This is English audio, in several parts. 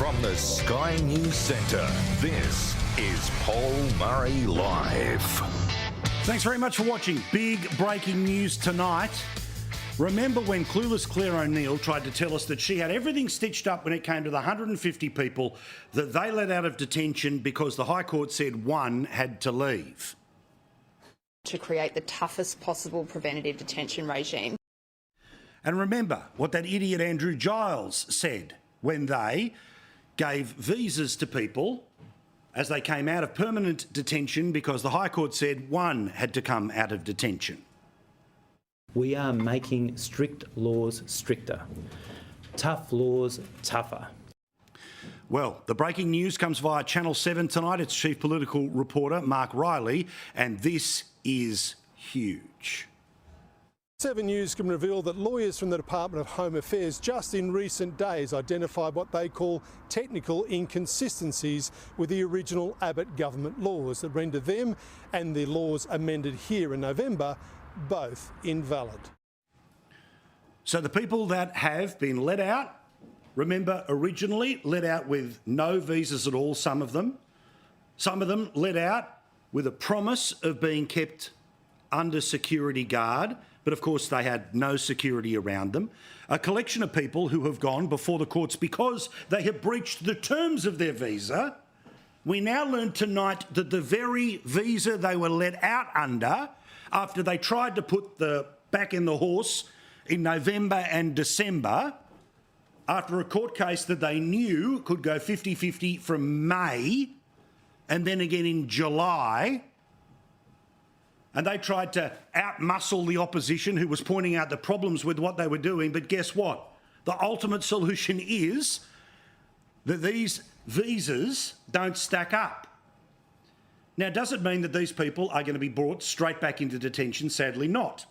From the Sky News Centre, this is Paul Murray Live. Thanks very much for watching. Big breaking news tonight. Remember when clueless Claire O'Neill tried to tell us that she had everything stitched up when it came to the 150 people that they let out of detention because the High Court said one had to leave? To create the toughest possible preventative detention regime. And remember what that idiot Andrew Giles said when they gave visas to people as they came out of permanent detention because the High Court said one had to come out of detention. We are making strict laws stricter, tough laws tougher. Well, the breaking news comes via Channel 7 tonight. It's Chief Political Reporter Mark Riley, and this is huge. 7 News can reveal that lawyers from the Department of Home Affairs just in recent days identified what they call technical inconsistencies with the original Abbott government laws that render them and the laws amended here in November both invalid. So the people that have been let out, remember originally let out with no visas at all, some of them let out with a promise of being kept under security guard, but of course they had no security around them. A collection of people who have gone before the courts because they have breached the terms of their visa. We now learn tonight that the very visa they were let out under, after they tried to put the back in the horse in November and December, after a court case that they knew could go 50-50 from May and then again in July, and they tried to outmuscle the opposition who was pointing out the problems with what they were doing. But guess what? The ultimate solution is that these visas don't stack up. Now, does it mean that these people are going to be brought straight back into detention? Sadly not.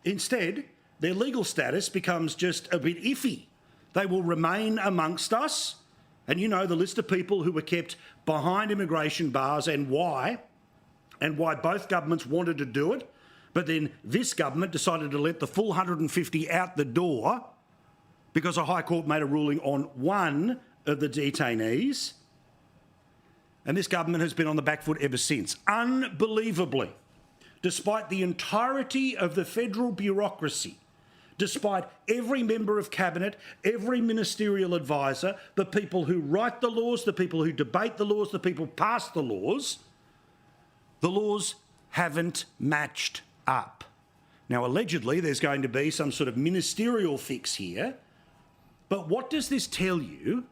Instead, their legal status becomes just a bit iffy. They will remain amongst us. And you know the list of people who were kept behind immigration bars and why both governments wanted to do it, but then this government decided to let the full 150 out the door because a High Court made a ruling on one of the detainees. And this government has been on the back foot ever since. Unbelievably, despite the entirety of the federal bureaucracy, despite every member of cabinet, every ministerial advisor, the people who write the laws, the people who debate the laws, the people who pass the laws haven't matched up. Now, allegedly, there's going to be some sort of ministerial fix here, but what does this tell you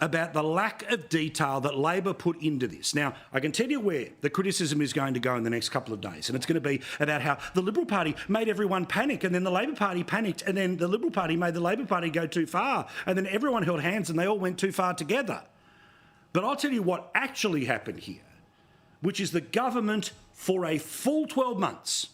about the lack of detail that Labor put into this? Now, I can tell you where the criticism is going to go in the next couple of days, and it's going to be about how the Liberal Party made everyone panic, and then the Labor Party panicked, and then the Liberal Party made the Labor Party go too far, and then everyone held hands and they all went too far together. But I'll tell you what actually happened here, which is the government for a full 12 months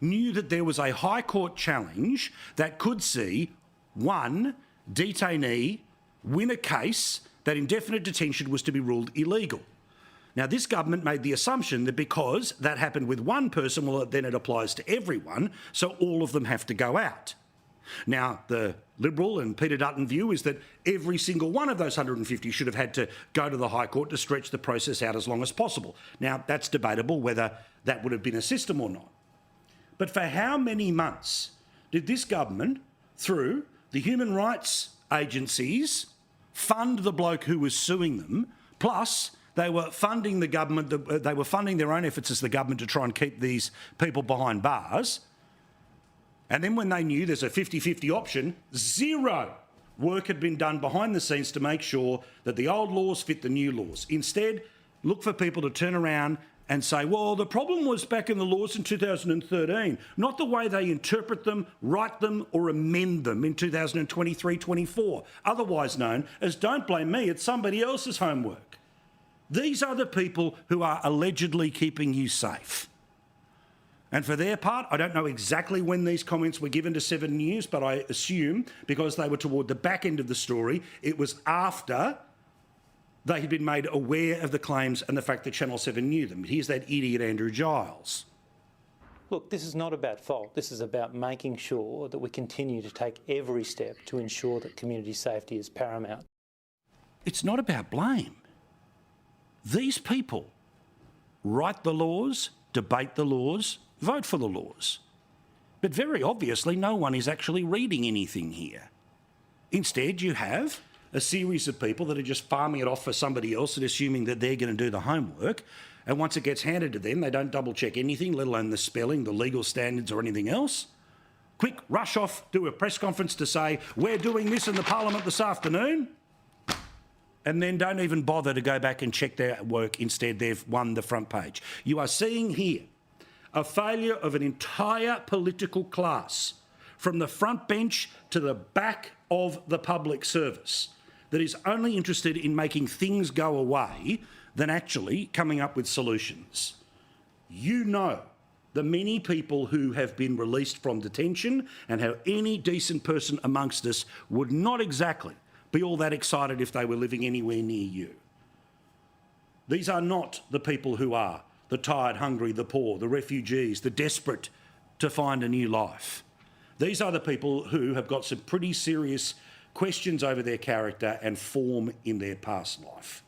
knew that there was a High Court challenge that could see one detainee win a case that indefinite detention was to be ruled illegal. Now, this government made the assumption that because that happened with one person, well, then it applies to everyone, so all of them have to go out. Now, the Liberal and Peter Dutton view is that every single one of those 150 should have had to go to the High Court to stretch the process out as long as possible. Now, that's debatable whether that would have been a system or not. But for how many months did this government, through the human rights agencies, fund the bloke who was suing them, plus they were funding the government, they were funding their own efforts as the government to try and keep these people behind bars? And then when they knew there's a 50-50 option, zero work had been done behind the scenes to make sure that the old laws fit the new laws. Instead, look for people to turn around and say, well, the problem was back in the laws in 2013, not the way they interpret them, write them or amend them in 2023-24, otherwise known as don't blame me, it's somebody else's homework. These are the people who are allegedly keeping you safe. And for their part, I don't know exactly when these comments were given to 7 News, but I assume because they were toward the back end of the story, it was after they had been made aware of the claims and the fact that Channel 7 knew them. Here's that idiot Andrew Giles. Look, this is not about fault. This is about making sure that we continue to take every step to ensure that community safety is paramount. It's not about blame. These people write the laws, debate the laws, vote for the laws. But very obviously, no one is actually reading anything here. Instead, you have a series of people that are just farming it off for somebody else and assuming that they're going to do the homework. And once it gets handed to them, they don't double-check anything, let alone the spelling, the legal standards or anything else. Quick, rush off, do a press conference to say, we're doing this in the Parliament this afternoon, and then don't even bother to go back and check their work. Instead, they've won the front page. You are seeing here a failure of an entire political class, from the front bench to the back of the public service, that is only interested in making things go away than actually coming up with solutions. You know the many people who have been released from detention and how any decent person amongst us would not exactly be all that excited if they were living anywhere near you. These are not the people who are the tired, hungry, the poor, the refugees, the desperate to find a new life. These are the people who have got some pretty serious questions over their character and form in their past life.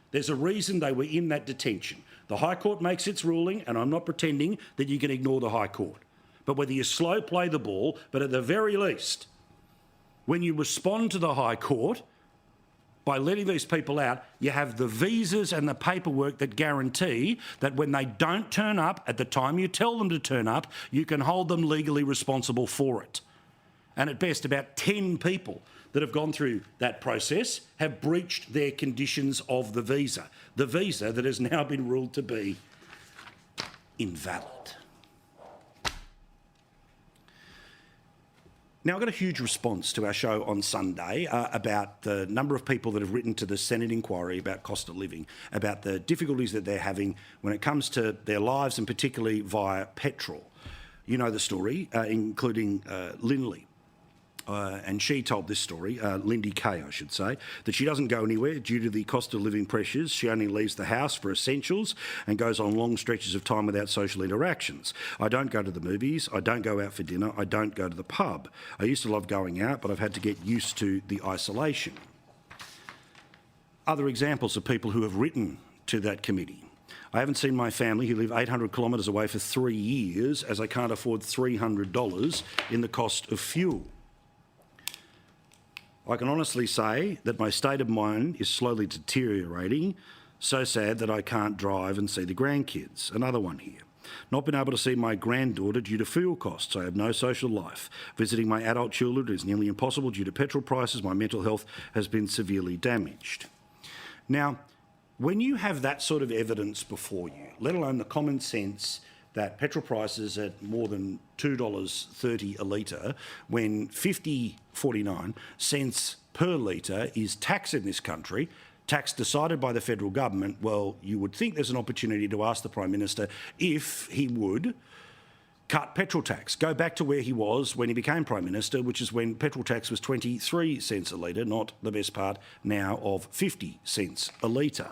There's a reason they were in that detention. The High Court makes its ruling, and I'm not pretending that you can ignore the High Court. But whether you slow play the ball, but at the very least, when you respond to the High Court by letting these people out, you have the visas and the paperwork that guarantee that when they don't turn up at the time you tell them to turn up, you can hold them legally responsible for it. And at best, about 10 people that have gone through that process have breached their conditions of the visa that has now been ruled to be invalid. Now, I got a huge response to our show on Sunday about the number of people that have written to the Senate inquiry about cost of living, about the difficulties that they're having when it comes to their lives, and particularly via petrol. You know the story, including Lindley. And she told this story, Lindy Kay, I should say, that she doesn't go anywhere due to the cost of living pressures. She only leaves the house for essentials and goes on long stretches of time without social interactions. I don't go to the movies. I don't go out for dinner. I don't go to the pub. I used to love going out, but I've had to get used to the isolation. Other examples of people who have written to that committee. I haven't seen my family, who live 800 kilometres away, for 3 years, as I can't afford $300 in the cost of fuel. I can honestly say that my state of mind is slowly deteriorating, so sad that I can't drive and see the grandkids. Another one here. Not been able to see my granddaughter due to fuel costs. I have no social life. Visiting my adult children is nearly impossible due to petrol prices. My mental health has been severely damaged. Now, when you have that sort of evidence before you, let alone the common sense that petrol prices at more than $2.30 a litre, when 49 cents per litre is tax in this country, tax decided by the federal government, well, you would think there's an opportunity to ask the Prime Minister if he would cut petrol tax, go back to where he was when he became Prime Minister, which is when petrol tax was 23 cents a litre, not the best part now of 50 cents a litre.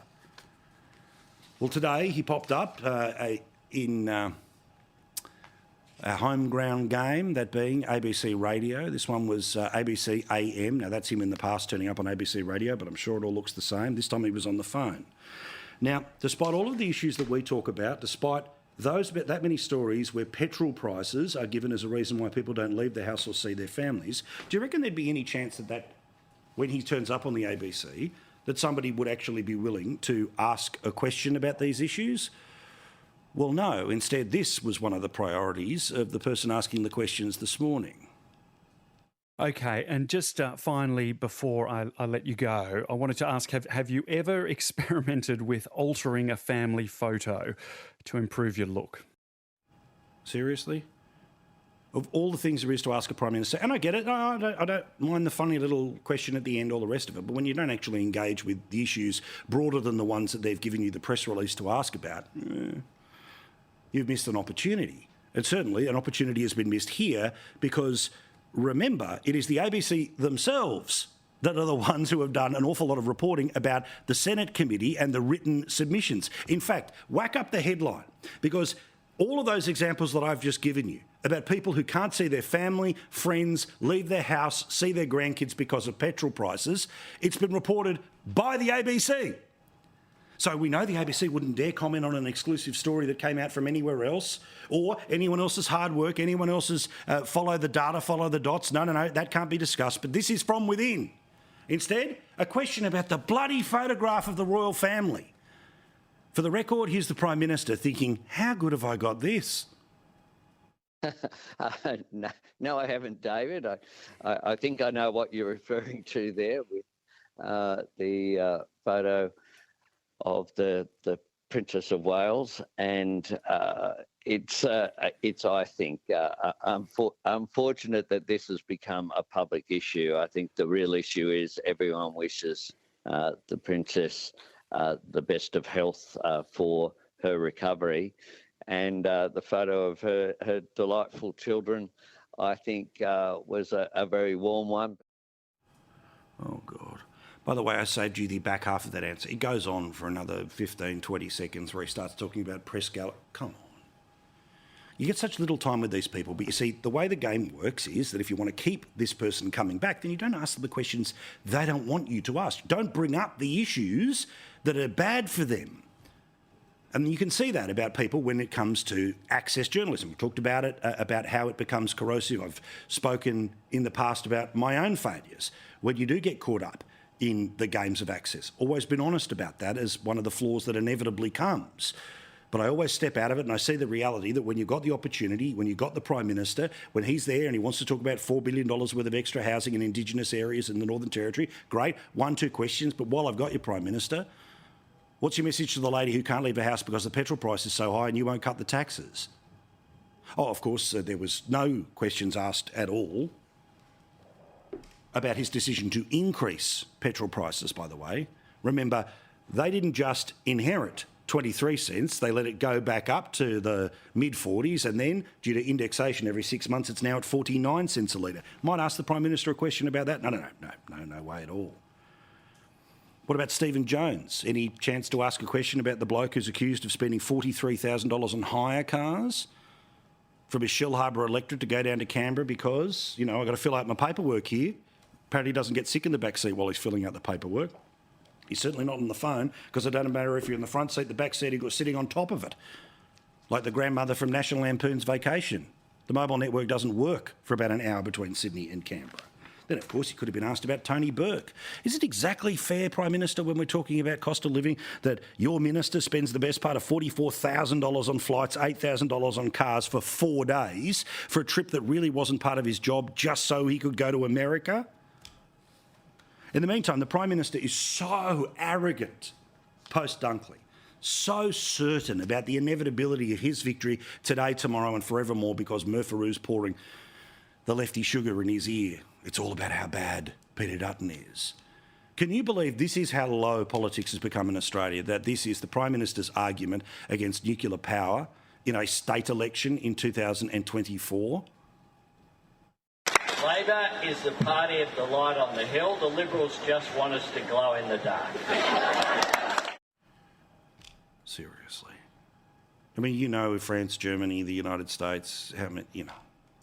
Well, today he popped up in a home ground game, that being ABC Radio. This one was ABC AM. Now, that's him in the past turning up on ABC Radio, but I'm sure it all looks the same. This time he was on the phone. Now, despite all of the issues that we talk about, despite that many stories where petrol prices are given as a reason why people don't leave their house or see their families, do you reckon there'd be any chance that when he turns up on the ABC, that somebody would actually be willing to ask a question about these issues? Well, no. Instead, this was one of the priorities of the person asking the questions this morning. Okay, and just finally, before I let you go, I wanted to ask, have you ever experimented with altering a family photo to improve your look? Seriously? Of all the things there is to ask a Prime Minister, and I get it, I don't mind the funny little question at the end, all the rest of it, but when you don't actually engage with the issues broader than the ones that they've given you the press release to ask about, you've missed an opportunity. And certainly an opportunity has been missed here because, remember, it is the ABC themselves that are the ones who have done an awful lot of reporting about the Senate committee and the written submissions. In fact, whack up the headline, because all of those examples that I've just given you about people who can't see their family, friends, leave their house, see their grandkids because of petrol prices. It's been reported by the ABC. So we know the ABC wouldn't dare comment on an exclusive story that came out from anywhere else, or anyone else's hard work, anyone else's follow the data, follow the dots. No, that can't be discussed. But this is from within. Instead, a question about the bloody photograph of the royal family. For the record, here's the Prime Minister thinking, how good have I got this? No, I haven't, David. I think I know what you're referring to there with the photo of the Princess of Wales, and it's I think unfortunate that this has become a public issue. I think the real issue is everyone wishes the Princess the best of health for her recovery. And the photo of her delightful children, I think, was a very warm one. Oh, God. By the way, I saved you the back half of that answer. It goes on for another 15, 20 seconds where he starts talking about press gallery. Come on. You get such little time with these people. But you see, the way the game works is that if you want to keep this person coming back, then you don't ask them the questions they don't want you to ask. Don't bring up the issues that are bad for them. And you can see that about people when it comes to access journalism. We've talked about it, about how it becomes corrosive. I've spoken in the past about my own failures when you do get caught up in the games of access. Always been honest about that as one of the flaws that inevitably comes. But I always step out of it and I see the reality that when you've got the opportunity, when you've got the Prime Minister, when he's there and he wants to talk about $4 billion worth of extra housing in Indigenous areas in the Northern Territory, great, 1-2 questions. But while I've got you, Prime Minister, what's your message to the lady who can't leave her house because the petrol price is so high and you won't cut the taxes? Oh, of course, there was no questions asked at all about his decision to increase petrol prices, by the way. Remember, they didn't just inherit 23 cents, they let it go back up to the mid-40s, and then, due to indexation every 6 months, it's now at 49 cents a litre. Might ask the Prime Minister a question about that? No way at all. What about Stephen Jones? Any chance to ask a question about the bloke who's accused of spending $43,000 on hire cars from his Shell Harbour electorate to go down to Canberra because, I've got to fill out my paperwork here. Apparently he doesn't get sick in the back seat while he's filling out the paperwork. He's certainly not on the phone because it doesn't matter if you're in the front seat, the back seat, you're sitting on top of it. Like the grandmother from National Lampoon's Vacation. The mobile network doesn't work for about an hour between Sydney and Canberra. Then, of course, he could have been asked about Tony Burke. Is it exactly fair, Prime Minister, when we're talking about cost of living, that your minister spends the best part of $44,000 on flights, $8,000 on cars for 4 days for a trip that really wasn't part of his job just so he could go to America? In the meantime, the Prime Minister is so arrogant post-Dunkley, so certain about the inevitability of his victory today, tomorrow and forevermore because Murpharoo's pouring the lefty sugar in his ear. It's all about how bad Peter Dutton is. Can you believe this is how low politics has become in Australia, that this is the Prime Minister's argument against nuclear power in a state election in 2024? Labor is the party of the light on the hill. The Liberals just want us to glow in the dark. Seriously. I mean, France, Germany, the United States, how many,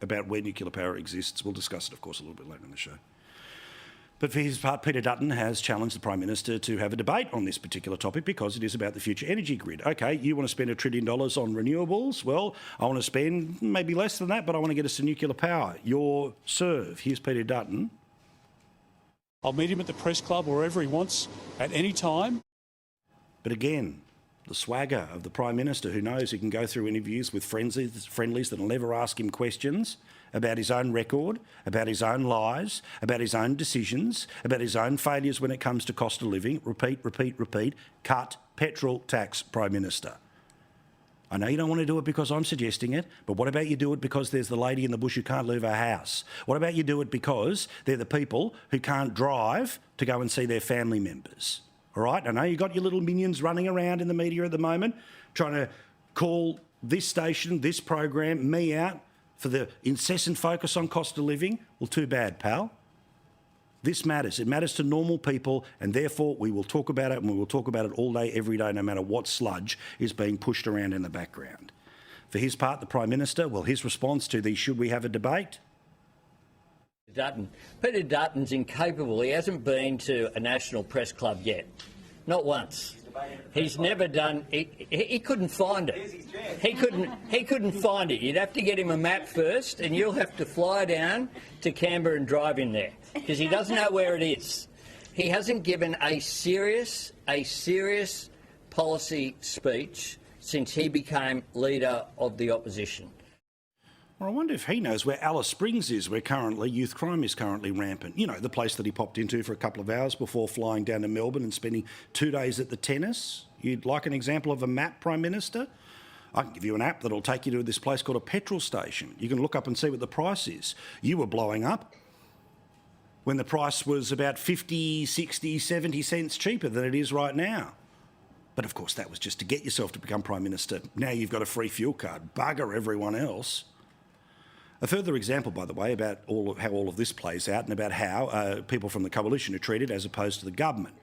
about where nuclear power exists. We'll discuss it, of course, a little bit later in the show. But for his part, Peter Dutton has challenged the Prime Minister to have a debate on this particular topic because it is about the future energy grid. OK, you want to spend $1 trillion on renewables? Well, I want to spend maybe less than that, but I want to get us to nuclear power. Your serve. Here's Peter Dutton. I'll meet him at the press club or wherever he wants at any time. But again, the swagger of the Prime Minister who knows he can go through interviews with friendlies that will never ask him questions about his own record, about his own lies, about his own decisions, about his own failures when it comes to cost of living. Repeat. Cut petrol tax, Prime Minister. I know you don't want to do it because I'm suggesting it, but what about you do it because there's the lady in the bush who can't leave her house? What about you do it because they're the people who can't drive to go and see their family members? All right, I know you've got your little minions running around in the media at the moment trying to call this station, this program, me out for the incessant focus on cost of living. Well, too bad, pal. This matters. It matters to normal people, and therefore we will talk about it, and we will talk about it all day, every day, no matter what sludge is being pushed around in the background. For his part, the Prime Minister, well, his response to the should we have a debate? Peter Dutton's incapable. He hasn't been to a national press club yet. Not once. He's never done. He couldn't find it. He couldn't find it. You'd have to get him a map first, and you'll have to fly down to Canberra and drive him there because he doesn't know where it is. He hasn't given a serious policy speech since he became leader of the opposition. Well, I wonder if he knows where Alice Springs is, where currently youth crime is currently rampant. You know, the place that he popped into for a couple of hours before flying down to Melbourne and spending 2 days at the tennis. You'd like an example of a map, Prime Minister? I can give you an app that'll take you to this place called a petrol station. You can look up and see what the price is. You were blowing up when the price was about 50, 60, 70 cents cheaper than it is right now. But of course, that was just to get yourself to become Prime Minister. Now you've got a free fuel card. Bugger everyone else. A further example, by the way, about how all of this plays out and about how people from the coalition are treated as opposed to the government.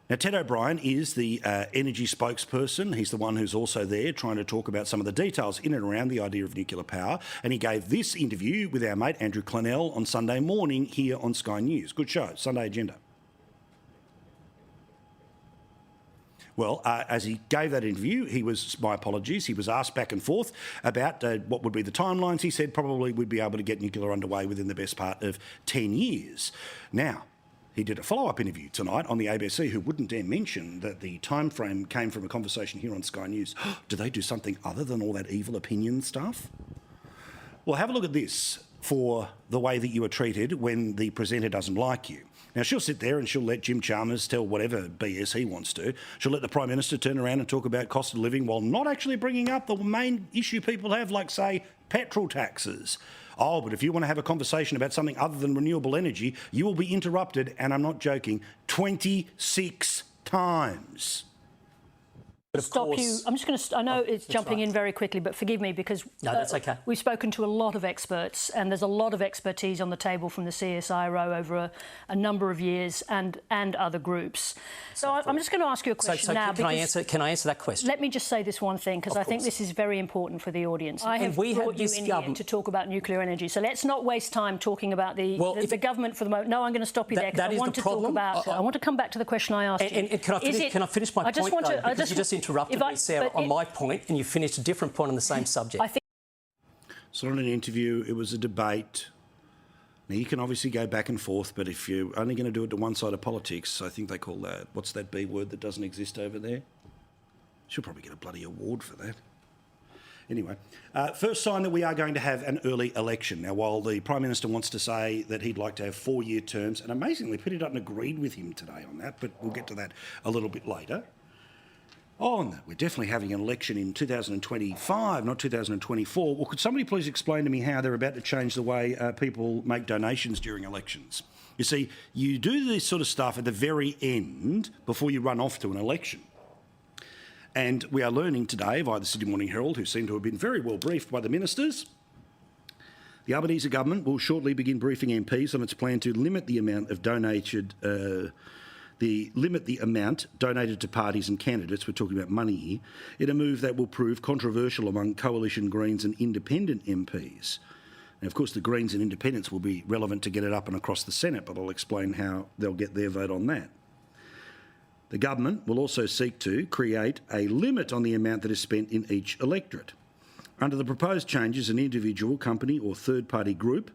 Now, Ted O'Brien is the energy spokesperson. He's the one who's also there trying to talk about some of the details in and around the idea of nuclear power. And he gave this interview with our mate Andrew Clennell on Sunday morning here on Sky News. Good show, Sunday Agenda. Well, as he gave that interview, he was asked back and forth about what would be the timelines. He said probably we'd be able to get nuclear underway within the best part of 10 years. Now, he did a follow-up interview tonight on the ABC, who wouldn't dare mention that the time frame came from a conversation here on Sky News. Do they do something other than all that evil opinion stuff? Well, have a look at this for the way that you are treated when the presenter doesn't like you. Now, she'll sit there and she'll let Jim Chalmers tell whatever BS he wants to. She'll let the Prime Minister turn around and talk about cost of living while not actually bringing up the main issue people have, like, say, petrol taxes. Oh, but if you want to have a conversation about something other than renewable energy, you will be interrupted, and I'm not joking, 26 times. Stop you. I'm just going to. I know it's jumping in very quickly, but forgive me because that's okay. We've spoken to a lot of experts, and there's a lot of expertise on the table from the CSIRO over a number of years, and other groups. So I'm just going to ask you a question now. Can I answer that question? Let me just say this one thing, because I think this is very important for the audience. I have brought you in here to talk about nuclear energy, so let's not waste time talking about the government for the moment. No, I'm going to stop you there because I want to talk about. I want to come back to the question I asked you. And can I finish my point? Because you just interrupted me, Sarah, on my point, and you finished a different point on the same subject. It's not an interview, it was a debate. Now, you can obviously go back and forth, but if you're only going to do it to one side of politics, I think they call that, what's that B word that doesn't exist over there? She'll probably get a bloody award for that. Anyway, first sign that we are going to have an early election. Now, while the Prime Minister wants to say that he'd like to have 4-year terms, and amazingly, Peter Dutton agreed with him today on that, but we'll get to that a little bit later. Oh, no, we're definitely having an election in 2025, not 2024. Well, could somebody please explain to me how they're about to change the way people make donations during elections? You see, you do this sort of stuff at the very end before you run off to an election. And we are learning today via the Sydney Morning Herald, who seem to have been very well briefed by the ministers, the Albanese government will shortly begin briefing MPs on its plan to limit the amount of donated donated to parties and candidates, we're talking about money here, in a move that will prove controversial among coalition Greens and independent MPs. Now, of course, the Greens and independents will be relevant to get it up and across the Senate, but I'll explain how they'll get their vote on that. The government will also seek to create a limit on the amount that is spent in each electorate. Under the proposed changes, an individual, company or third-party group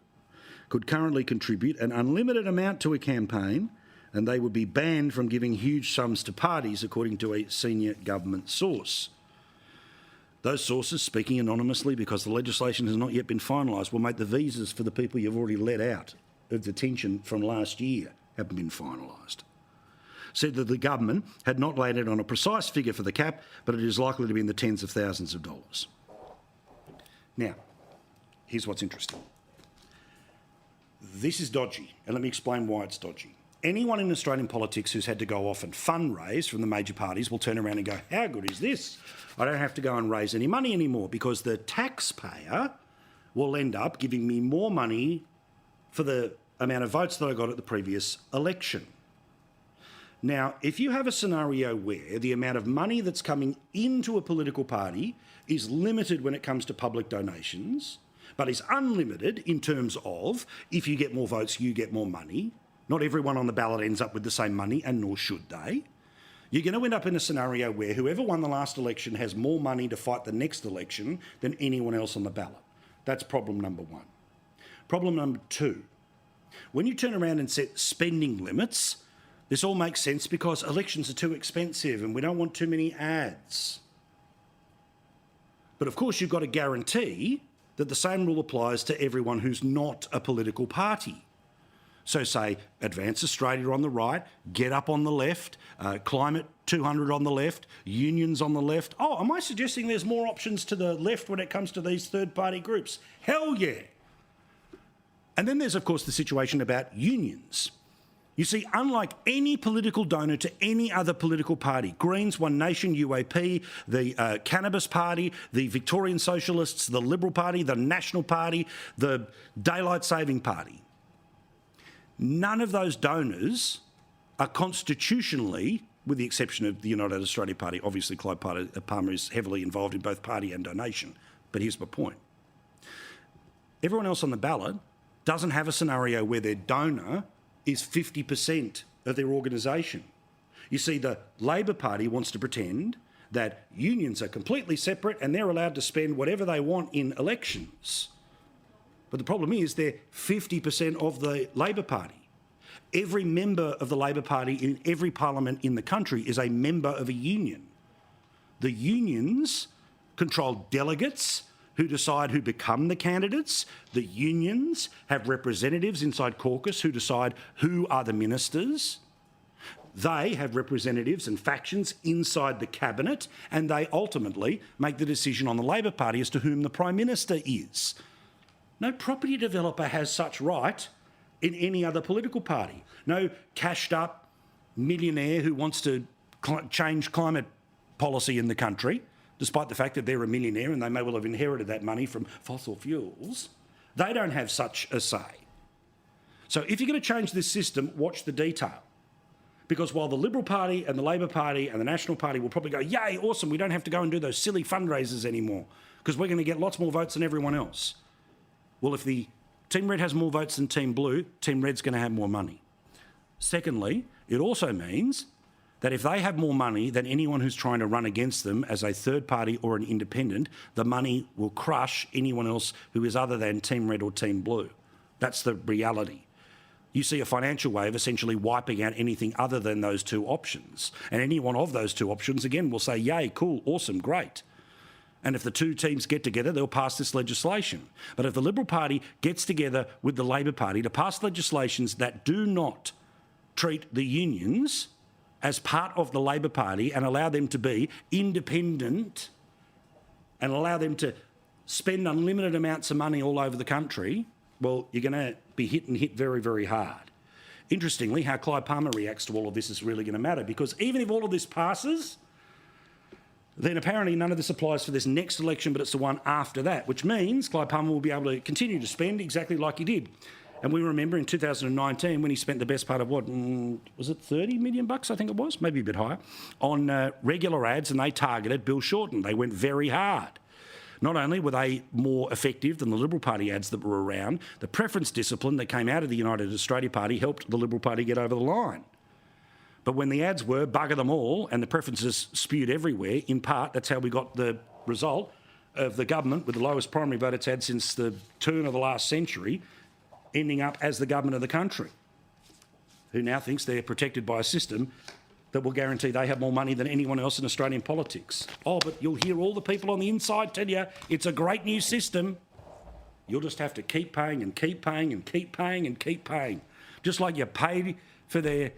could currently contribute an unlimited amount to a campaign, and they would be banned from giving huge sums to parties, according to a senior government source. Those sources, speaking anonymously because the legislation has not yet been finalised, will make the visas for the people you've already let out of detention from last year haven't been finalised. Said that the government had not laid it on a precise figure for the cap, but it is likely to be in the tens of thousands of dollars. Now, here's what's interesting. This is dodgy, and let me explain why it's dodgy. Anyone in Australian politics who's had to go off and fundraise from the major parties will turn around and go, how good is this? I don't have to go and raise any money anymore because the taxpayer will end up giving me more money for the amount of votes that I got at the previous election. Now, if you have a scenario where the amount of money that's coming into a political party is limited when it comes to public donations, but is unlimited in terms of if you get more votes, you get more money. Not everyone on the ballot ends up with the same money, and nor should they. You're going to end up in a scenario where whoever won the last election has more money to fight the next election than anyone else on the ballot. That's problem number one. Problem number two, when you turn around and set spending limits, this all makes sense because elections are too expensive and we don't want too many ads. But of course, you've got to guarantee that the same rule applies to everyone who's not a political party. So say Advance Australia on the right, Get Up on the left, Climate 200 on the left, unions on the left. Oh, am I suggesting there's more options to the left when it comes to these third-party groups? Hell yeah. And then there's, of course, the situation about unions. You see, unlike any political donor to any other political party, Greens, One Nation, UAP, the Cannabis Party, the Victorian Socialists, the Liberal Party, the National Party, the Daylight Saving Party, none of those donors are constitutionally, with the exception of the United Australia Party, obviously Clive Palmer is heavily involved in both party and donation, but here's my point. Everyone else on the ballot doesn't have a scenario where their donor is 50% of their organisation. You see, the Labor Party wants to pretend that unions are completely separate and they're allowed to spend whatever they want in elections. But the problem is they're 50% of the Labor Party. Every member of the Labor Party in every parliament in the country is a member of a union. The unions control delegates who decide who become the candidates. The unions have representatives inside caucus who decide who are the ministers. They have representatives and factions inside the cabinet, and they ultimately make the decision on the Labor Party as to whom the Prime Minister is. No property developer has such right in any other political party. No cashed up millionaire who wants to change climate policy in the country, despite the fact that they're a millionaire and they may well have inherited that money from fossil fuels. They don't have such a say. So if you're going to change this system, watch the detail. Because while the Liberal Party and the Labor Party and the National Party will probably go, yay, awesome, we don't have to go and do those silly fundraisers anymore because we're going to get lots more votes than everyone else. Well, if the Team Red has more votes than Team Blue, Team Red's going to have more money. Secondly, it also means that if they have more money than anyone who's trying to run against them as a third party or an independent, the money will crush anyone else who is other than Team Red or Team Blue. That's the reality. You see a financial wave essentially wiping out anything other than those two options. And any one of those two options, again, will say, yay, cool, awesome, great. And if the two teams get together, they'll pass this legislation. But if the Liberal Party gets together with the Labor Party to pass legislations that do not treat the unions as part of the Labor Party and allow them to be independent and allow them to spend unlimited amounts of money all over the country, well, you're going to be hit very, very hard. Interestingly, how Clive Palmer reacts to all of this is really going to matter, because even if all of this passes, then apparently none of this applies for this next election, but it's the one after that, which means Clive Palmer will be able to continue to spend exactly like he did. And we remember in 2019 when he spent the best part of what, was it 30 million bucks, I think it was, maybe a bit higher, on regular ads, and they targeted Bill Shorten. They went very hard. Not only were they more effective than the Liberal Party ads that were around, the preference discipline that came out of the United Australia Party helped the Liberal Party get over the line. But when the ads were, bugger them all, and the preferences spewed everywhere, in part, that's how we got the result of the government with the lowest primary vote it's had since the turn of the last century, ending up as the government of the country, who now thinks they're protected by a system that will guarantee they have more money than anyone else in Australian politics. Oh, but you'll hear all the people on the inside tell you it's a great new system. You'll just have to keep paying and keep paying and keep paying and keep paying. Just like you paid for their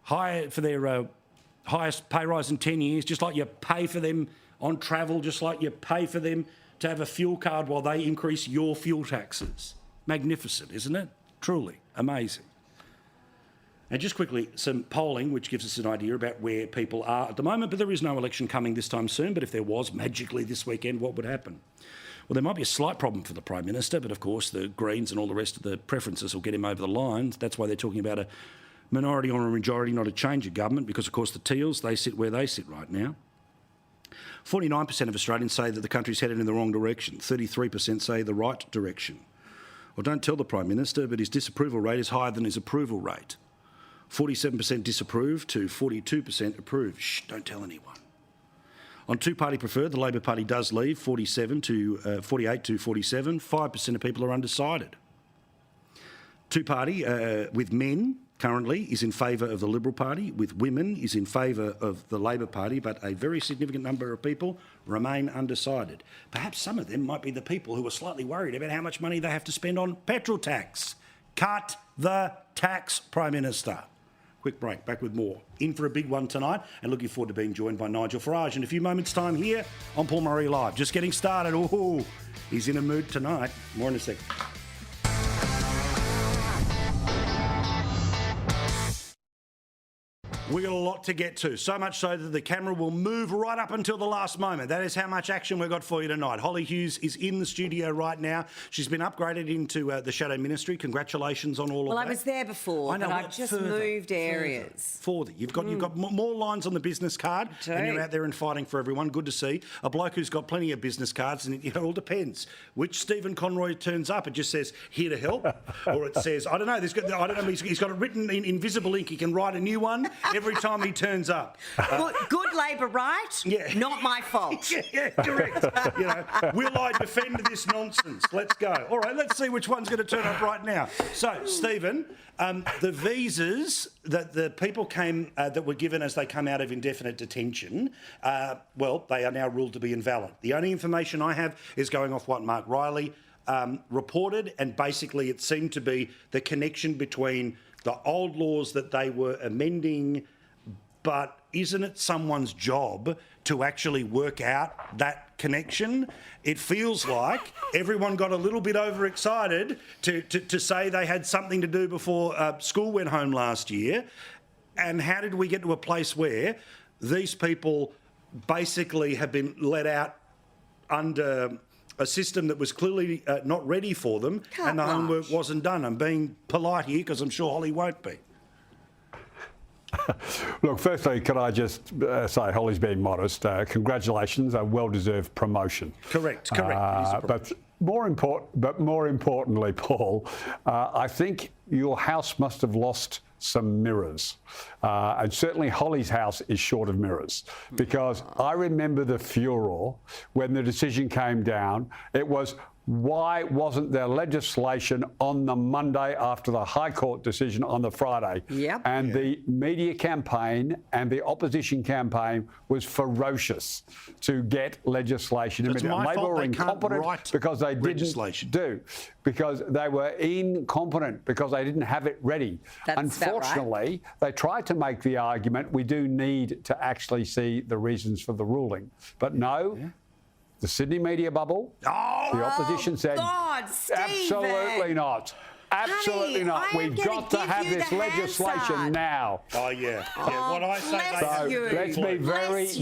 highest pay rise in 10 years, just like you pay for them on travel, just like you pay for them to have a fuel card while they increase your fuel taxes. Magnificent, isn't it? Truly amazing. And just quickly, some polling which gives us an idea about where people are at the moment, but there is no election coming this time soon, but if there was magically this weekend, what would happen? Well, there might be a slight problem for the Prime Minister, but of course the Greens and all the rest of the preferences will get him over the line. That's why they're talking about a minority or a majority, not a change of government, because, of course, the Teals, they sit where they sit right now. 49% of Australians say that the country's headed in the wrong direction. 33% say the right direction. Well, don't tell the Prime Minister, but his disapproval rate is higher than his approval rate. 47% disapprove to 42% approve. Shh, don't tell anyone. On two-party preferred, the Labor Party does leave 48 to 47. 5% of people are undecided. Two-party with men currently is in favour of the Liberal Party, with women is in favour of the Labor Party, but a very significant number of people remain undecided. Perhaps some of them might be the people who are slightly worried about how much money they have to spend on petrol tax. Cut the tax, Prime Minister. Quick break, back with more. In for a big one tonight, and looking forward to being joined by Nigel Farage in a few moments' time here on Paul Murray Live. Just getting started. Ooh, he's in a mood tonight. More in a second. We've got a lot to get to, so much so that the camera will move right up until the last moment. That is how much action we've got for you tonight. Holly Hughes is in the studio right now. She's been upgraded into the Shadow Ministry. Congratulations on all of that. Well, I was there before, but I've just moved areas. Further. You've got more lines on the business card, and you're out there and fighting for everyone. Good to see. A bloke who's got plenty of business cards, and it all depends. Which Stephen Conroy turns up, it just says, here to help, or it says, I don't know, he's got it written in invisible ink. He can write a new one every time he turns up. Good Labor, right? Yeah. Not my fault. yeah, correct. Will I defend this nonsense? Let's go. All right, let's see which one's going to turn up right now. So, Stephen, the visas that the people that were given as they come out of indefinite detention, they are now ruled to be invalid. The only information I have is going off what Mark Riley reported, and basically it seemed to be the connection between the old laws that they were amending, but isn't it someone's job to actually work out that connection? It feels like everyone got a little bit overexcited to say they had something to do before school went home last year. And how did we get to a place where these people basically have been let out under a system that was clearly not ready for them, and the homework wasn't done? I'm being polite here because I'm sure Holly won't be. Look, firstly, could I just say Holly's being modest. Congratulations, a well-deserved promotion. Correct. But more importantly, Paul, I think your house must have lost some mirrors. And certainly Holly's house is short of mirrors, because I remember the furor when the decision came down. It was, why wasn't there legislation on the Monday after the High Court decision on the Friday? Yep. And the media campaign and the opposition campaign was ferocious to get legislation. So it's my Labor fault were they incompetent can't because they didn't because they were incompetent because they didn't have it ready. That's Unfortunately, they tried to make the argument we do need to actually see the reasons for the ruling. But no. Yeah. The Sydney media bubble, the opposition said, absolutely not. Absolutely not. We've got to have this legislation now. Oh, yeah. What I say, let's be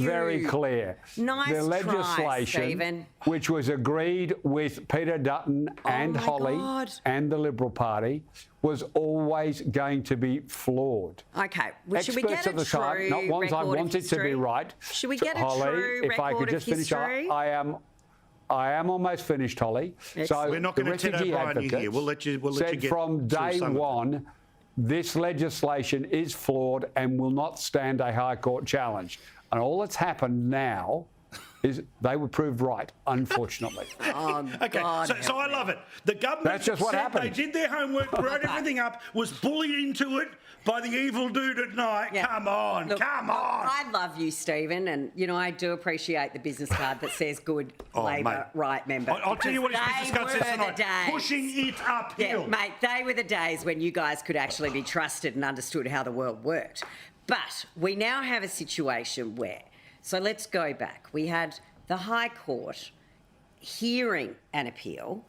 very clear. Nice the legislation, try, which was agreed with Peter Dutton and Holly and the Liberal Party, was always going to be flawed. Okay. Well, should we get a true not ones I wanted to be right. Should we get a Holly, true if I could just finish up, I am almost finished, Holly. So we're not going to Ted O'Brien you here. We'll let you get from day one, this legislation is flawed and will not stand a High Court challenge. And all that's happened now is they were proved right, unfortunately. Okay, so I love it. The government That's just what said happened. They did their homework, wrote everything up, was bullied into it by the evil dude at night. Yeah. Come on. I love you, Stephen, and, I do appreciate the business card that says good Labor right member. I'll tell you what his business card says tonight. Pushing it uphill. Yeah, mate, they were the days when you guys could actually be trusted and understood how the world worked. But we now have a situation where, so let's go back. We had the High Court hearing an appeal.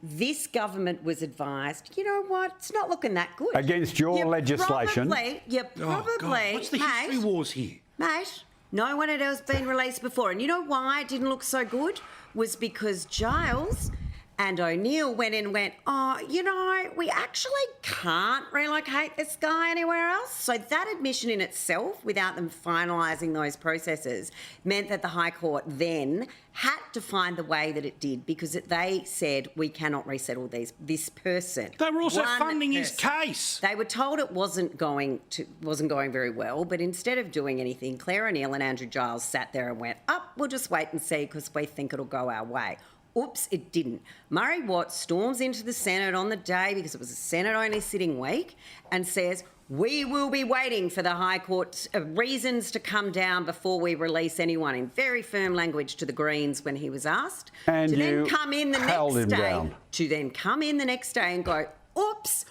This government was advised, you know what, it's not looking that good. Against your legislation. Probably. What's the history wars here? Mate, no one had else been released before. And you know why it didn't look so good? Was because Giles And O'Neill went in and went, oh, you know, we actually can't relocate this guy anywhere else. So that admission in itself, without them finalising those processes, meant that the High Court then had to find the way that it did, because they said we cannot resettle this person. They were also funding his case. They were told it wasn't going very well, but instead of doing anything, Claire O'Neill and Andrew Giles sat there and went, we'll just wait and see because we think it'll go our way. Oops, it didn't. Murray Watt storms into the Senate on the day, because it was a Senate-only sitting week, and says, we will be waiting for the High Court's reasons to come down before we release anyone, in very firm language to the Greens when he was asked. And to you then come in the held next him day, down. to then come in the next day and go, oops,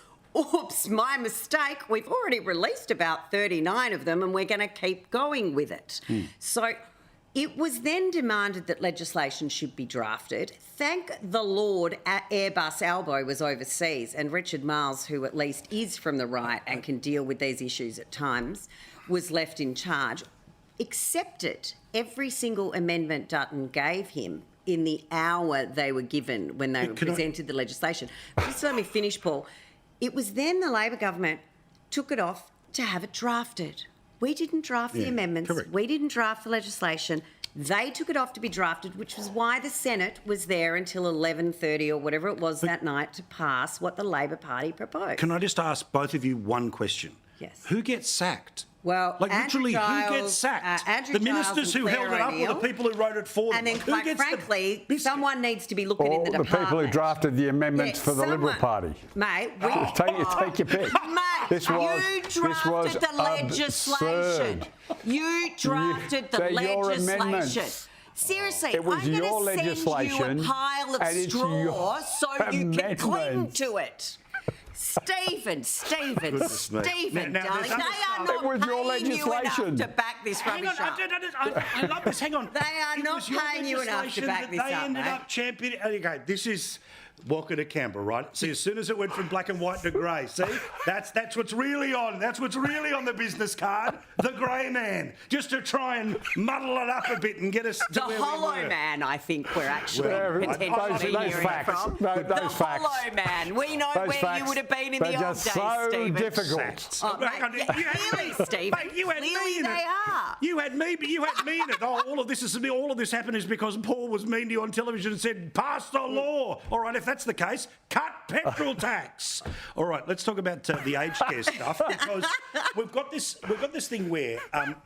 my mistake. We've already released about 39 of them and we're going to keep going with it. So it was then demanded that legislation should be drafted. Thank the Lord Airbus Albo was overseas, and Richard Marles, who at least is from the right and can deal with these issues at times, was left in charge, accepted every single amendment Dutton gave him in the hour they were given when they presented the legislation. Just let me finish, Paul. It was then the Labor government took it off to have it drafted. We didn't draft the amendments. Correct. We didn't draft the legislation. They took it off to be drafted, which was why the Senate was there until 11:30 or whatever it was that night to pass what the Labor Party proposed. Can I just ask both of you one question? Yes. Who gets sacked? Well, like Andrew literally, Giles, who gets sacked? Andrew The Giles ministers and who Claire held it up, or O'Neill. the people who wrote it for them? And then, Who quite gets frankly, someone needs to be looking in the the department. people who drafted the amendments for the Liberal Party. Mate, Take your pick. Mate, you drafted the legislation. You drafted the legislation. Seriously, It was I'm your going to send legislation, you a pile of and it's straw so you can cling amendment. to it. Stephen, Goodness me. Now, darling, there's they are It was not your paying you enough legislation. to back this Hang rubbish on, up. I love this. Hang on. They are It not was your paying you enough to legislation back that this they up, ended mate. up championing. Okay, this is welcome to Canberra, right? See, as soon as it went from black and white to grey, see, that's what's really on. That's what's really on the business card. The grey man, just to try and muddle it up a bit and get us to The where we hollow were. man, I think we're actually Those potentially hearing facts. from. Those The facts. hollow man. We know Those where facts, you would have been in they're the old just days, so Stephen. difficult. Oh, mate, Hang on, yeah, you had clearly, me. Stephen. Mate, you had me Clearly in they it. are. You had me in it. Oh, all of this happened is because Paul was mean to you on television and said, pass the law. All right, if that's the case, cut petrol tax. All right, let's talk about the aged care stuff, because we've got this thing where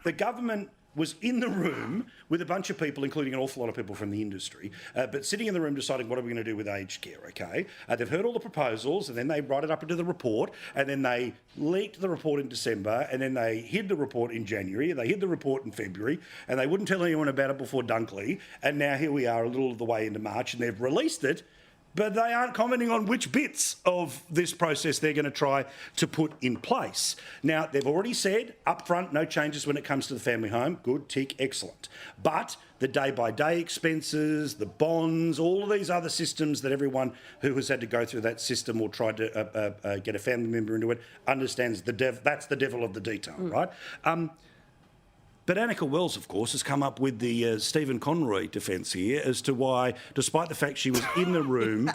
the government was in the room with a bunch of people, including an awful lot of people from the industry, but sitting in the room deciding what are we going to do with aged care, okay? They've heard all the proposals, and then they write it up into the report, and then they leaked the report in December, and then they hid the report in January, they hid the report in February, and they wouldn't tell anyone about it before Dunkley, and now here we are a little of the way into March, and they've released it, but they aren't commenting on which bits of this process they're going to try to put in place. Now, they've already said up front, no changes when it comes to the family home. Good, tick, excellent. But the day-by-day expenses, the bonds, all of these other systems that everyone who has had to go through that system or tried to get a family member into it understands that's the devil of the detail, right? But Annika Wells, of course, has come up with the Stephen Conroy defence here as to why, despite the fact she was in the room,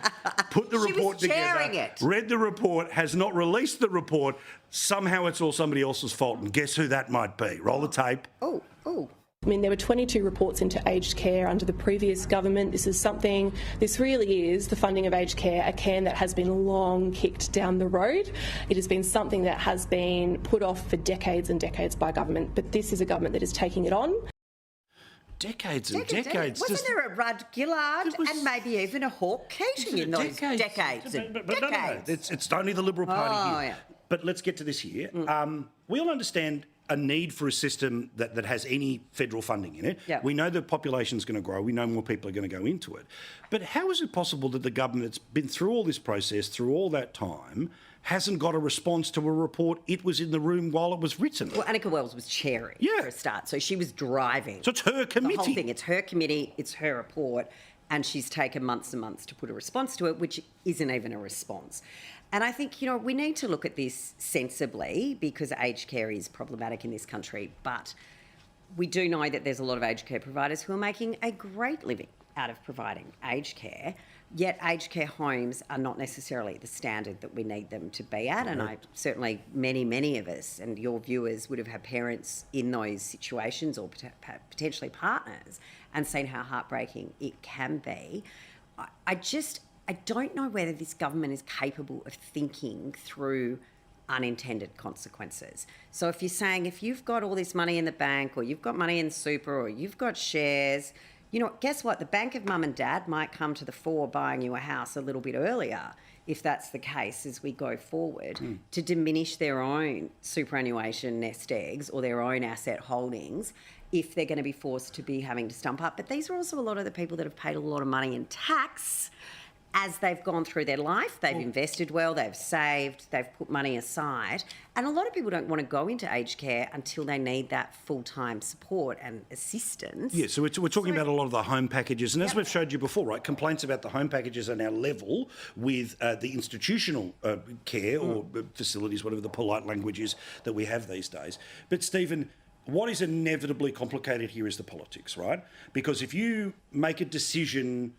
put the report together, read the report, has not released the report, somehow it's all somebody else's fault. And guess who that might be? Roll the tape. Oh. I mean, there were 22 reports into aged care under the previous government. This really is the funding of aged care, a can that has been long kicked down the road. It has been something that has been put off for decades and decades by government, but this is a government that is taking it on. Decades and decades. Wasn't there a Rudd Gillard and maybe even a Hawke Keating in those decades? No. It's only the Liberal Party here. Yeah. But let's get to this here. We all understand a need for a system that has any federal funding in it. Yeah. We know the population's going to grow. We know more people are going to go into it. But how is it possible that the government that's been through all this process, through all that time, hasn't got a response to a report it was in the room while it was written? Well, Annika Wells was chairing for a start, so she was driving. So it's her committee. The whole thing. It's her committee, it's her report, and she's taken months and months to put a response to it, which isn't even a response. And I think, we need to look at this sensibly, because aged care is problematic in this country, but we do know that there's a lot of aged care providers who are making a great living out of providing aged care. Yet aged care homes are not necessarily the standard that we need them to be at. And I certainly, many of us and your viewers would have had parents in those situations or potentially partners and seen how heartbreaking it can be. I don't know whether this government is capable of thinking through unintended consequences. So if you're saying if you've got all this money in the bank or you've got money in super or you've got shares, you know, guess what? The bank of mum and dad might come to the fore buying you a house a little bit earlier, if that's the case as we go forward, to diminish their own superannuation nest eggs or their own asset holdings if they're going to be forced to be having to stump up. But these are also a lot of the people that have paid a lot of money in tax as they've gone through their life. They've invested well, they've saved, they've put money aside. And a lot of people don't want to go into aged care until they need that full-time support and assistance. Yeah, so we're talking about a lot of the home packages. And as we've showed you before, right, complaints about the home packages are now level with the institutional care or facilities, whatever the polite language is that we have these days. But, Stephen, what is inevitably complicated here is the politics, right? Because if you make a decision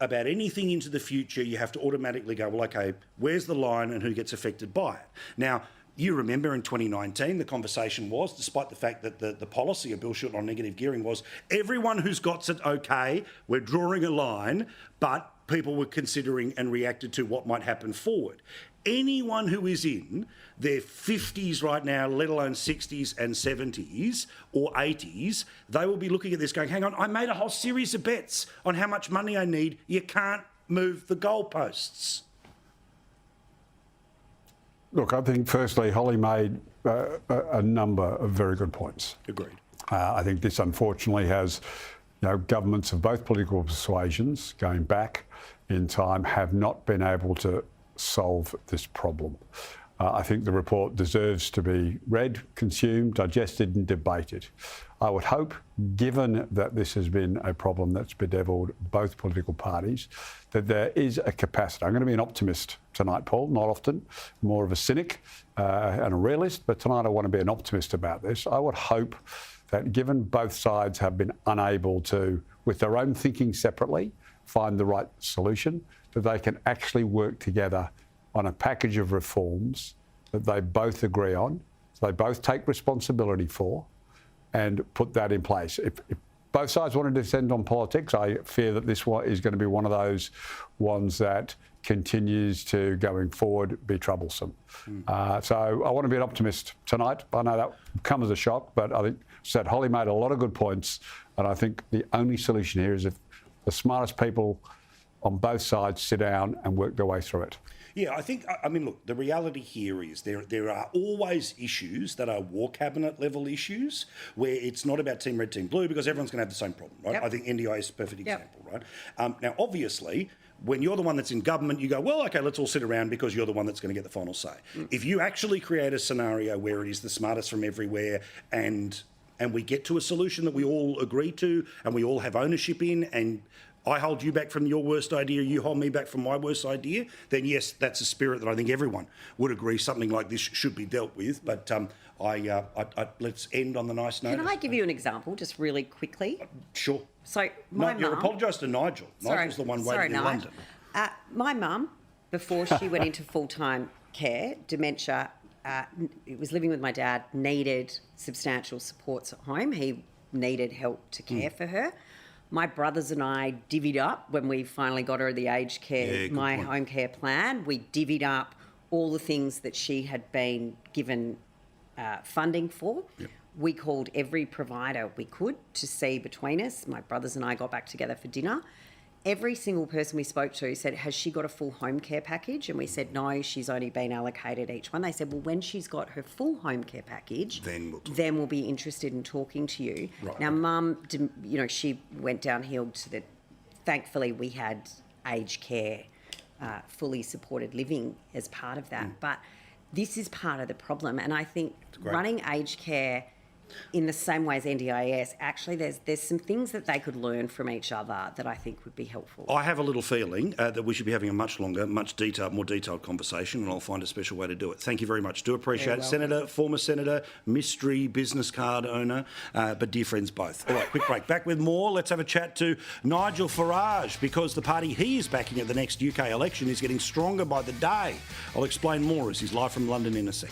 about anything into the future, you have to automatically go, well, okay, where's the line and who gets affected by it? Now, you remember in 2019, the conversation was, despite the fact that the policy of Bill Shorten on negative gearing was, everyone who's got it, okay, we're drawing a line, but people were considering and reacted to what might happen forward. Anyone who is in their 50s right now, let alone 60s and 70s or 80s, they will be looking at this going, hang on, I made a whole series of bets on how much money I need. You can't move the goalposts. Look, I think firstly, Holly made a number of very good points. Agreed. I think this unfortunately has, governments of both political persuasions going back in time have not been able to solve this problem. I think the report deserves to be read, consumed, digested and debated. I would hope, given that this has been a problem that's bedevilled both political parties, that there is a capacity. I'm going to be an optimist tonight, Paul, not often, more of a cynic and a realist, but tonight I want to be an optimist about this. I would hope that given both sides have been unable to, with their own thinking separately, find the right solution, that they can actually work together on a package of reforms that they both agree on, so they both take responsibility for, and put that in place. If both sides want to descend on politics, I fear that this one is going to be one of those ones that continues to, going forward, be troublesome. So I want to be an optimist tonight. I know that will come as a shock, but I think Holly made a lot of good points, and I think the only solution here is if the smartest people on both sides sit down and work their way through it. Yeah, I mean, look, the reality here is there are always issues that are war cabinet level issues where it's not about Team Red, Team Blue, because everyone's going to have the same problem, right? Yep. I think NDI is a perfect example, right? Now, obviously, when you're the one that's in government, you go, well, okay, let's all sit around because you're the one that's going to get the final say. If you actually create a scenario where it is the smartest from everywhere and we get to a solution that we all agree to and we all have ownership in, and I hold you back from your worst idea, you hold me back from my worst idea, then yes, that's a spirit that I think everyone would agree something like this should be dealt with. But let's end on the nice note. Can I give you an example, just really quickly? Sure. So my mum... You apologise to Nigel. Nigel's the one waiting in London. My mum, before she went into full-time care, dementia, was living with my dad, needed substantial supports at home. He needed help to care for her. My brothers and I divvied up when we finally got her the aged care, home care plan. We divvied up all the things that she had been given funding for. Yep. We called every provider we could to see between us. My brothers and I got back together for dinner. Every single person we spoke to said, has she got a full home care package? And we said, no, she's only been allocated each one. They said, well, when she's got her full home care package, then we'll be interested in talking to you. Right. Now, Mum, she went downhill to the... Thankfully, we had aged care, fully supported living as part of that. But this is part of the problem. And I think running aged care in the same way as NDIS, actually there's some things that they could learn from each other that I think would be helpful. I have a little feeling that we should be having a much longer, more detailed conversation, and I'll find a special way to do it. Thank you very much. Do appreciate it. Senator, former Senator, mystery business card owner, but dear friends both. All right, quick break. Back with more. Let's have a chat to Nigel Farage, because the party he is backing at the next UK election is getting stronger by the day. I'll explain more as he's live from London in a sec.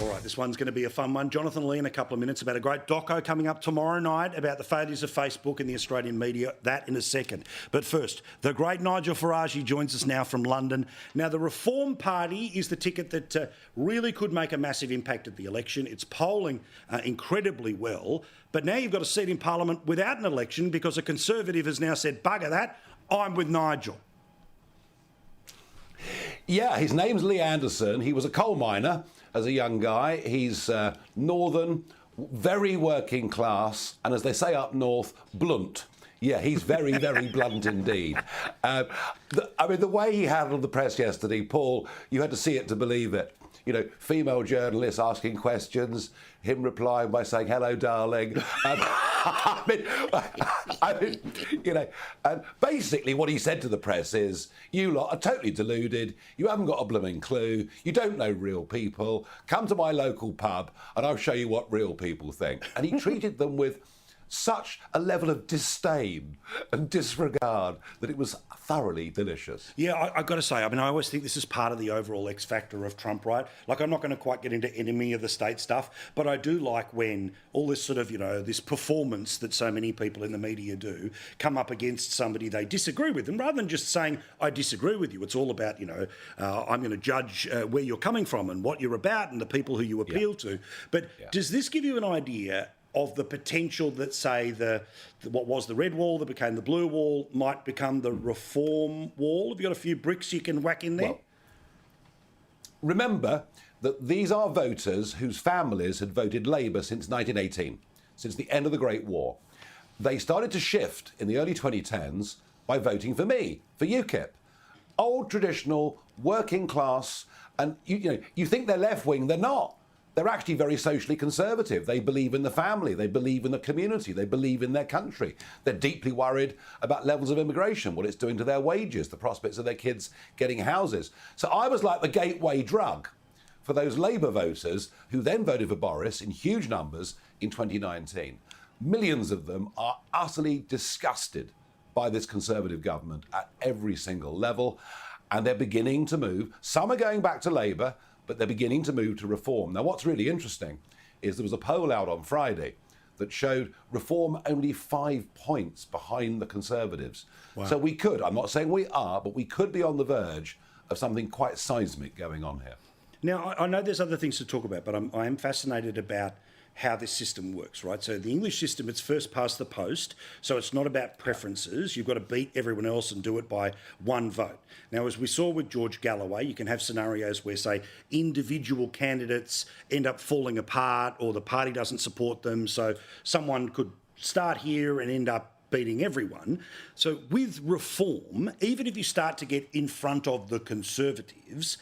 All right, this one's going to be a fun one. Jonathan Lee in a couple of minutes about a great doco coming up tomorrow night about the failures of Facebook and the Australian media. That in a second. But first, the great Nigel Farage joins us now from London. Now, the Reform Party is the ticket that really could make a massive impact at the election. It's polling incredibly well. But now you've got a seat in Parliament without an election because a Conservative has now said, bugger that, I'm with Nigel. Yeah, his name's Lee Anderson. He was a coal miner as a young guy. He's northern, very working class, and as they say up north, blunt. Yeah, he's very, very blunt indeed. The way he handled the press yesterday, Paul, you had to see it to believe it. You know, female journalists asking questions, him replying by saying, hello, darling. And basically what he said to the press is, you lot are totally deluded, you haven't got a blooming clue, you don't know real people, come to my local pub and I'll show you what real people think. And he treated them with such a level of disdain and disregard that it was thoroughly delicious. Yeah, I've got to say, I always think this is part of the overall X factor of Trump, right? Like, I'm not going to quite get into enemy of the state stuff, but I do like when all this sort of, this performance that so many people in the media do come up against somebody they disagree with. And rather than just saying, I disagree with you, it's all about, I'm going to judge where you're coming from and what you're about and the people who you appeal to. But does this give you an idea of the potential that, say, what was the red wall that became the blue wall might become the reform wall? Have you got a few bricks you can whack in there? Well, remember that these are voters whose families had voted Labour since 1918, since the end of the Great War. They started to shift in the early 2010s by voting for me, for UKIP. Old, traditional, working class, and you think they're left-wing, they're not. They're actually very socially conservative. They believe in the family. They believe in the community. They believe in their country. They're deeply worried about levels of immigration, what it's doing to their wages, the prospects of their kids getting houses. So I was like the gateway drug for those Labour voters who then voted for Boris in huge numbers in 2019. Millions of them are utterly disgusted by this Conservative government at every single level, and they're beginning to move. Some are going back to Labour, but they're beginning to move to Reform. Now, what's really interesting is there was a poll out on Friday that showed Reform only 5 points behind the Conservatives. Wow. So we could, I'm not saying we are, but we could be on the verge of something quite seismic going on here. Now, I know there's other things to talk about, but I am fascinated about how this system works, right? So the English system, it's first past the post, so it's not about preferences. You've got to beat everyone else and do it by one vote. Now, as we saw with George Galloway, you can have scenarios where, say, individual candidates end up falling apart or the party doesn't support them, so someone could start here and end up beating everyone. So with Reform, even if you start to get in front of the Conservatives,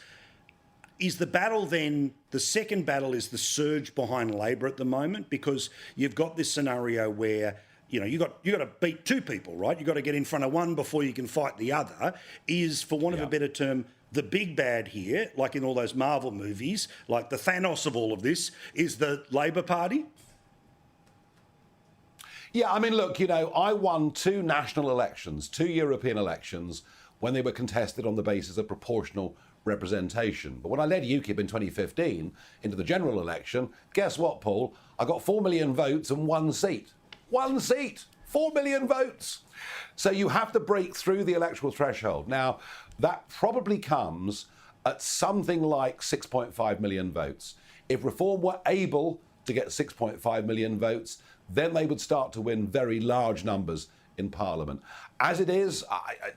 is the battle then, the second battle is the surge behind Labor at the moment, because you've got this scenario where, you've got to beat two people, right? You've got to get in front of one before you can fight the other. Is, for want of a better term, the big bad here, like in all those Marvel movies, like the Thanos of all of this, is the Labor Party? Yeah, look, I won 2 national elections, 2 European elections, when they were contested on the basis of proportional representation. But when I led UKIP in 2015 into the general election, guess what, Paul? I got 4 million votes and 1 seat. 1 seat! 4 million votes! So you have to break through the electoral threshold. Now, that probably comes at something like 6.5 million votes. If Reform were able to get 6.5 million votes, then they would start to win very large numbers in Parliament. As it is,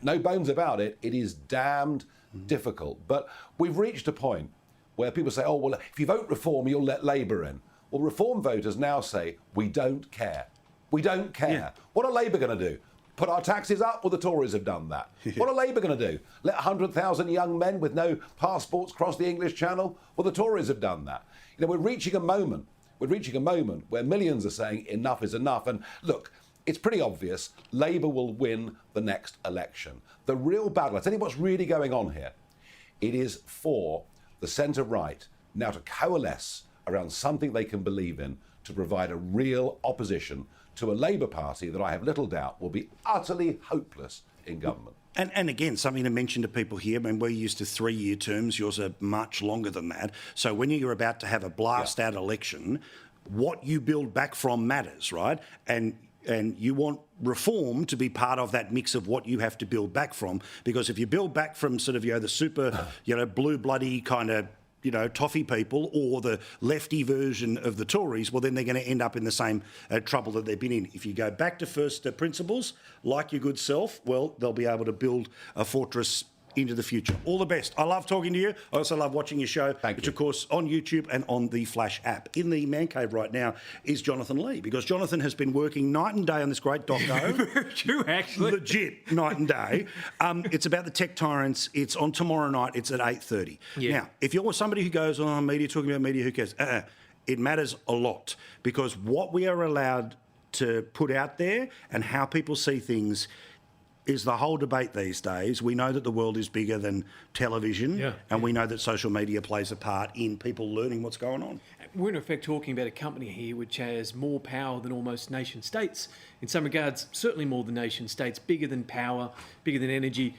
no bones about it, it is damned difficult. But we've reached a point where people say, oh, well, if you vote Reform, you'll let Labour in. Well, Reform voters now say, we don't care. We don't care. Yeah. What are Labour going to do? Put our taxes up? Well, the Tories have done that. What are Labour going to do? Let 100,000 young men with no passports cross the English Channel? Well, the Tories have done that. You know, we're reaching a moment where millions are saying enough is enough. And look, it's pretty obvious Labour will win the next election. The real battle, I tell you what's really going on here. It is for the centre-right now to coalesce around something they can believe in to provide a real opposition to a Labour Party that I have little doubt will be utterly hopeless in government. And again, something to mention to people here, I mean, we're used to 3-year terms, yours are much longer than that. So when you're about to have a blast-out election, what you build back from matters, right? And you want reform to be part of that mix of what you have to build back from, because if you build back from sort of, the super, blue bloody kind of, toffee people or the lefty version of the Tories, well, then they're going to end up in the same trouble that they've been in. If you go back to first principles, like your good self, well, they'll be able to build a fortress into the future. All the best. I love talking to you. I also love watching your show, which, of course, on YouTube and on the Flash app. In the man cave right now is Jonathan Lee, because Jonathan has been working night and day on this great doco. True, actually. Legit, night and day. It's about the tech tyrants. It's on tomorrow night. It's at 8:30. Yeah. Now, if you're somebody who goes, media, talking about media, who cares? It matters a lot, because what we are allowed to put out there and how people see things is the whole debate these days. We know that the world is bigger than television, and we know that social media plays a part in people learning what's going on. We're in effect talking about a company here which has more power than almost nation states. In some regards, certainly more than nation states, bigger than power, bigger than energy.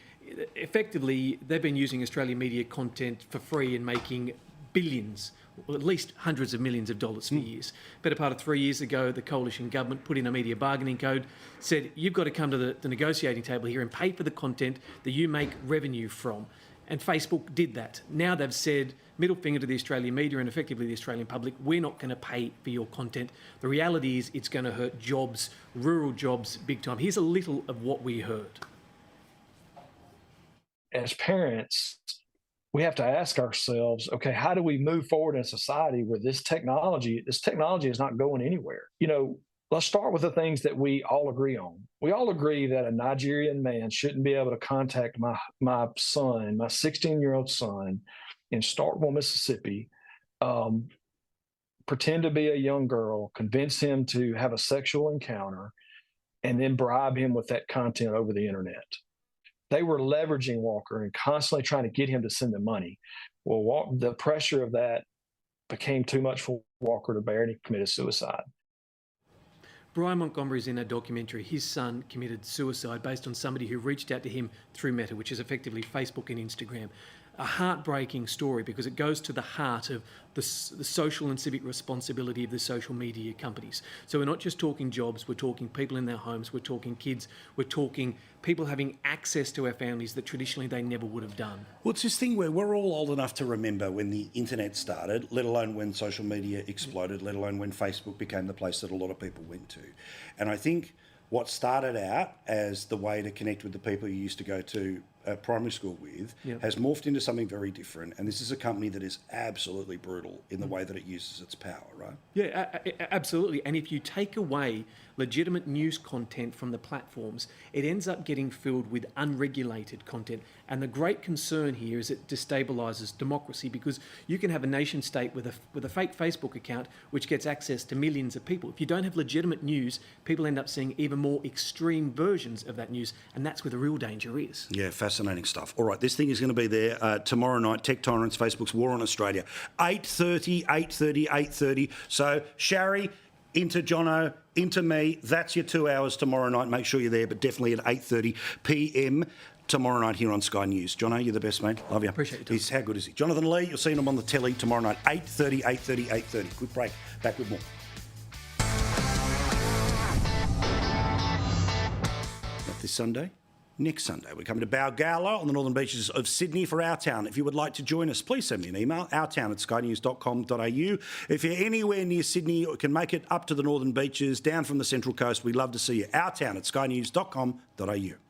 Effectively, they've been using Australian media content for free and making billions, or at least hundreds of millions of dollars for years. Better part of 3 years ago, the coalition government put in a media bargaining code, said you've got to come to the negotiating table here and pay for the content that you make revenue from. And Facebook did that. Now they've said, middle finger to the Australian media and effectively the Australian public, we're not going to pay for your content. The reality is it's going to hurt jobs, rural jobs, big time. Here's a little of what we heard. As parents, we have to ask ourselves, okay, how do we move forward in society where this technology is not going anywhere? Let's start with the things that we all agree on. We all agree that a Nigerian man shouldn't be able to contact my son, my 16-year-old son in Starkville, Mississippi, pretend to be a young girl, convince him to have a sexual encounter, and then bribe him with that content over the internet. They were leveraging Walker and constantly trying to get him to send them money. Well, the pressure of that became too much for Walker to bear, and he committed suicide. Brian Montgomery's in a documentary. His son committed suicide based on somebody who reached out to him through Meta, which is effectively Facebook and Instagram. A heartbreaking story because it goes to the heart of the social and civic responsibility of the social media companies. So we're not just talking jobs, we're talking people in their homes, we're talking kids, we're talking people having access to our families that traditionally they never would have done. Well, it's this thing where we're all old enough to remember when the internet started, let alone when social media exploded, let alone when Facebook became the place that a lot of people went to. And I think what started out as the way to connect with the people you used to go to primary school with has morphed into something very different. And this is a company that is absolutely brutal in the way that it uses its power, right? Yeah, absolutely. And if you take away legitimate news content from the platforms, it ends up getting filled with unregulated content. And the great concern here is it destabilises democracy, because you can have a nation state with a fake Facebook account which gets access to millions of people. If you don't have legitimate news, people end up seeing even more extreme versions of that news, and that's where the real danger is. Yeah, fascinating stuff. All right, this thing is going to be there tomorrow night, Tech Tyrants, Facebook's War on Australia, 8:30. So, Shari, into Jono, into me, that's your 2 hours tomorrow night. Make sure you're there, but definitely at 8:30 p.m. tomorrow night here on Sky News. Jono, you're the best, mate. Love you. Appreciate it. How good is he? Jonathan Lee, you'll see him on the telly tomorrow night, 8:30. Good break. Back with more. Not this Sunday. Next Sunday, we're coming to Balgowlah on the northern beaches of Sydney for Our Town. If you would like to join us, please send me an email, ourtown@skynews.com.au. If you're anywhere near Sydney or can make it up to the northern beaches, down from the Central Coast, we'd love to see you. Ourtown@skynews.com.au.